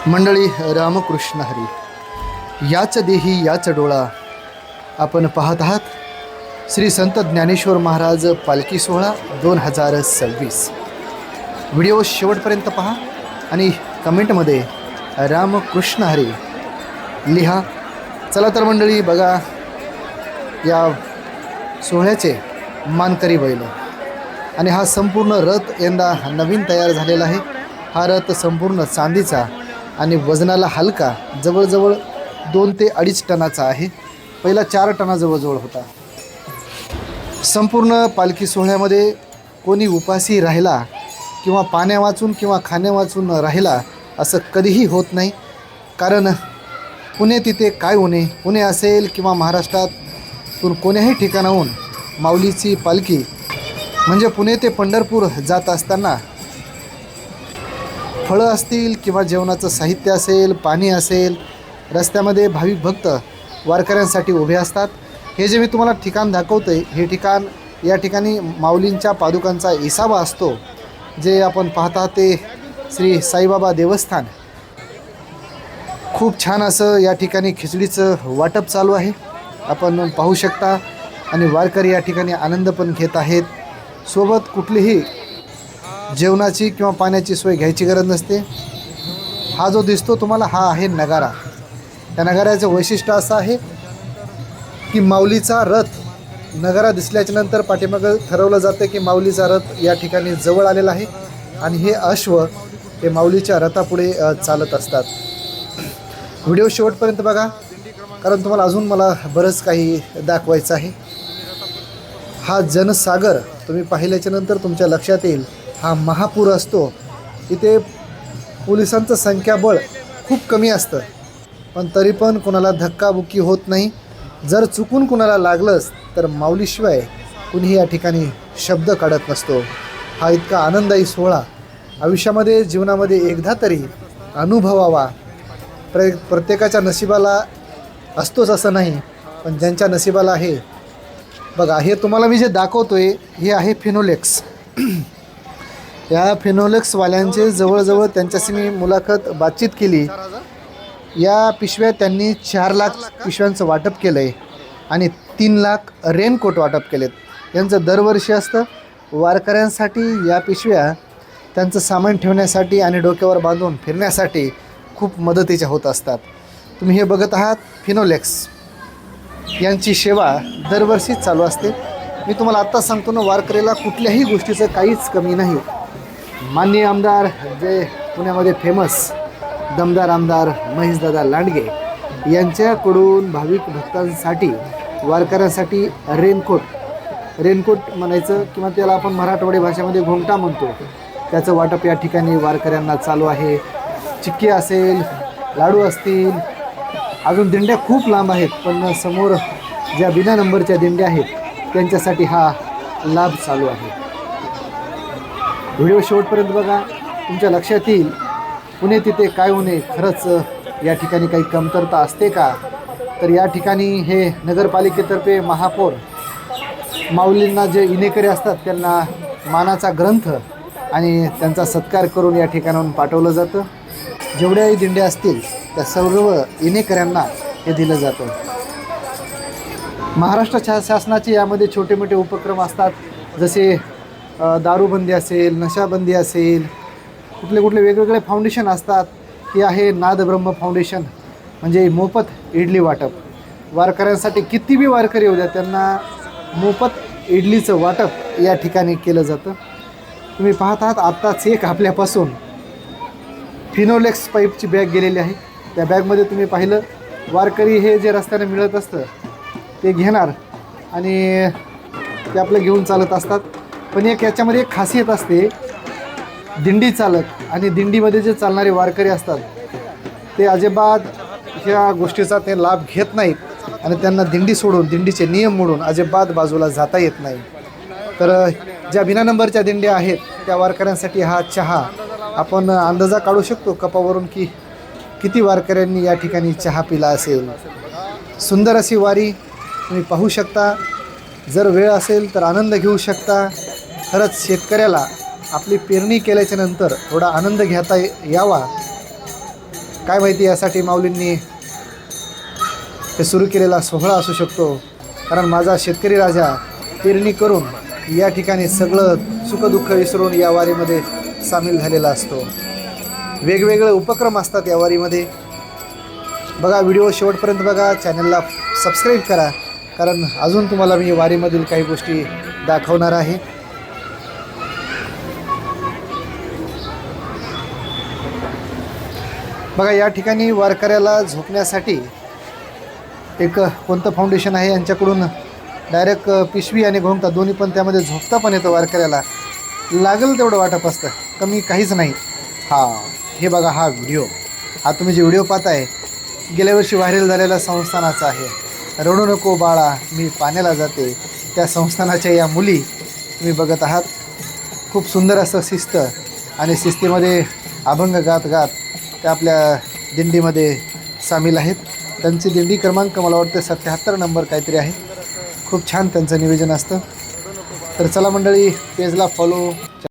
मंडळी रामकृष्ण हरी. याच देही याच डोळा. आपण पाहत आहात श्री संत ज्ञानेश्वर महाराज पालखी सोहळा 2026. व्हिडिओ शेवटपर्यंत पहा आणि कमेंटमध्ये रामकृष्ण हरी लिहा. चला तर मंडळी, बघा या सोहळ्याचे मानकरी बैल. आणि हा संपूर्ण रथ यंदा नवीन तयार झालेला आहे. हा रथ संपूर्ण चांदीचा आणि वजनाला हलका, जवळजवळ 2 ते 2.5 टनाचा आहे. पहिला 4 टनाजवळ होता. संपूर्ण पालखी सोहळ्यामध्ये कोणी उपाशी राहिला किंवा पाण्या वाचून किंवा खाण्या वाचून राहिला असं कधीही होत नाही. कारण पुणे तिथे काय होणे, पुणे असेल किंवा महाराष्ट्रातून कोण्याही ठिकाणाहून माऊलीची पालखी म्हणजे पुणे ते पंढरपूर जात असताना फळं असतील किंवा जेवणाचं साहित्य असेल, पाणी असेल, रस्त्यामध्ये भाविक भक्त वारकऱ्यांसाठी उभे असतात. हे जे मी तुम्हाला ठिकाण दाखवतो आहे, हे ठिकाण, या ठिकाणी माऊलींच्या पादुकांचा इसावा असतो. जे आपण पाहता ते श्री साईबाबा देवस्थान. खूप छान असं या ठिकाणी खिचडीचं वाटप चालू आहे, आपण पाहू शकता. आणि वारकरी या ठिकाणी आनंद पण घेत आहेत. सोबत कुठलीही जेवणाची किंवा पाण्याची सोय घ्यायची गरज नसते. हा जो दिसतो तुम्हाला, हा आहे नगारा. त्या नगाऱ्याचं वैशिष्ट्य असं आहे की माऊलीचा रथ, नगारा दिसल्याच्यानंतर पाठीमागं ठरवलं जातं की माऊलीचा रथ या ठिकाणी जवळ आलेला आहे. आणि हे अश्व हे माऊलीच्या रथापुढे चालत असतात. व्हिडिओ शेवटपर्यंत बघा, कारण तुम्हाला अजून मला बरंच काही दाखवायचं आहे. हा जनसागर तुम्ही पाहिल्याच्यानंतर तुमच्या लक्षात येईल, हा महापूर असतो. इथे पोलिसांचं संख्याबळ खूप कमी असतं, पण तरी पण कोणाला धक्काबुक्की होत नाही. जर चुकून कोणाला लागलंच तर माऊलीशिवाय कुणीही या ठिकाणी शब्द काढत नसतो. हा इतका आनंददायी सोहळा आयुष्यामध्ये, जीवनामध्ये एकदा तरी अनुभवावा. प्रत्येकाच्या नशिबाला असतोच असं नाही, पण ज्यांच्या नशिबाला आहे. बघा, हे तुम्हाला मी जे दाखवतो आहे, हे आहे फिनोलेक्स. या फिनोलेक्सवाल्यांचे जवळजवळ त्यांच्याशी मी मुलाखत बातचीत केली. या पिशव्या त्यांनी 4 लाख पिशव्यांचं वाटप केलं आहे आणि 3 लाख रेनकोट वाटप केलेत. यांचं दरवर्षी असतं. वारकऱ्यांसाठी या पिशव्या त्यांचं सामान ठेवण्यासाठी आणि डोक्यावर बांधून फिरण्यासाठी खूप मदतीच्या होत असतात. तुम्ही हे बघत आहात फिनोलेक्स. यांची सेवा दरवर्षी चालू असते. मी तुम्हाला आत्ताच सांगतो ना, वारकरीला कुठल्याही गोष्टीचं काहीच कमी नाही. माननीय आमदार, जे पुण्यामध्ये फेमस दमदार आमदार महेशदादा लांडगे यांच्याकडून भाविक भक्तांसाठी, वारकऱ्यांसाठी रेनकोट म्हणायचं किंवा त्याला आपण मराठवाडी भाषेमध्ये घोंगटा म्हणतो, त्याचं वाटप या ठिकाणी वारकऱ्यांना चालू आहे. चिक्की असेल, लाडू असतील, अजून दिंड्या खूप लांब आहेत, पण समोर ज्या बिना नंबरच्या दिंड्या आहेत त्यांच्यासाठी हा लाभ चालू आहे. व्हिडिओ शेवटपर्यंत बघा, तुमच्या लक्षात येईल पुणे तिथे काय होणे. खरंच या ठिकाणी काही कमतरता असते का? तर या ठिकाणी हे नगरपालिकेतर्फे महापौर माऊलींना जे इनेकरे असतात त्यांना मानाचा ग्रंथ आणि त्यांचा सत्कार करून या ठिकाणाहून पाठवलं जातं. जेवढ्याही दिंड्या असतील त्या सर्व इनेकऱ्यांना हे दिलं जातं. महाराष्ट्र शासनाचे यामध्ये छोटे मोठे उपक्रम असतात, जसे दारूबंदी असेल, नशाबंदी असेल, कुठले वेगवेगळे फाउंडेशन असतात. हे आहे नादब्रह्म फाउंडेशन, म्हणजे मोफत इडली वाटप. वारकऱ्यांसाठी किती बी वारकरी होऊ द्या, त्यांना मोफत इडलीचं वाटप या ठिकाणी केलं जातं. तुम्ही पाहत आहात, आत्ताच एक आपल्यापासून फिनोलेक्स पाईपची बॅग गेलेली आहे. त्या बॅगमध्ये तुम्ही पाहिलं, वारकरी हे जे रस्त्याने मिळत असतं ते घेणार आणि ते आपलं घेऊन चालत असतात. पण याच्यामध्ये एक खासियत असते, दिंडी चालक आणि दिंडीमध्ये जे चालणारे वारकरी असतात ते अजिबात ह्या गोष्टीचा ते लाभ घेत नाहीत आणि त्यांना दिंडी सोडून, दिंडीचे नियम मोडून अजिबात बाजूला जाता येत नाही. तर ज्या बिना नंबरच्या दिंड्या आहेत त्या वारकऱ्यांसाठी हा चहा, आपण अंदाजा काढू शकतो कपावरून की किती वारकऱ्यांनी या ठिकाणी चहा पिला असेल. सुंदर अशी वारी तुम्ही पाहू शकता. जर वेळ असेल तर आनंद घेऊ शकता. खरंच शेतकऱ्याला आपली पेरणी केल्याच्या नंतर थोडा आनंद घेता यावा काय माहिती यासाठी माऊलींनी हे सुरू केलेला सोहळा असू शकतो. कारण माझा शेतकरी राजा पेरणी करून या ठिकाणी सगळं सुखदुःख विसरून या वारीमध्ये सामील झालेला असतो. वेगवेगळे उपक्रम असतात या वारीमध्ये. बघा, व्हिडिओ शेवटपर्यंत बघा, चॅनलला सबस्क्राईब करा, कारण अजून तुम्हाला मी वारीमधील काही गोष्टी दाखवणार आहे. बघा, या ठिकाणी वारकऱ्याला झोपण्यासाठी एक कोणतं फाउंडेशन आहे, यांच्याकडून डायरेक्ट पिशवी आणि घोंगटा दोन्ही पण त्यामध्ये झोपता पण येतं वारकऱ्याला. लागेल तेवढं वाटप असतं, कमी काहीच नाही. हे बघा, हा व्हिडिओ, हा तुम्ही जे व्हिडिओ पाहताय गेल्या वर्षी व्हायरल झालेला संस्थानाचा आहे. रडू नको बाळा मी पाण्याला जाते, त्या संस्थानाच्या या मुली तुम्ही बघत आहात. खूप सुंदर असं शिस्त आणि शिस्तीमध्ये अभंग गात गात त्या आपल्या दिंडीमध्ये सामील आहेत. त्यांची दिंडी क्रमांक मला वाटतं 77 नंबर काहीतरी आहे. खूप छान त्यांचं नियोजन असतं. तर चला मंडळी, पेजला फॉलो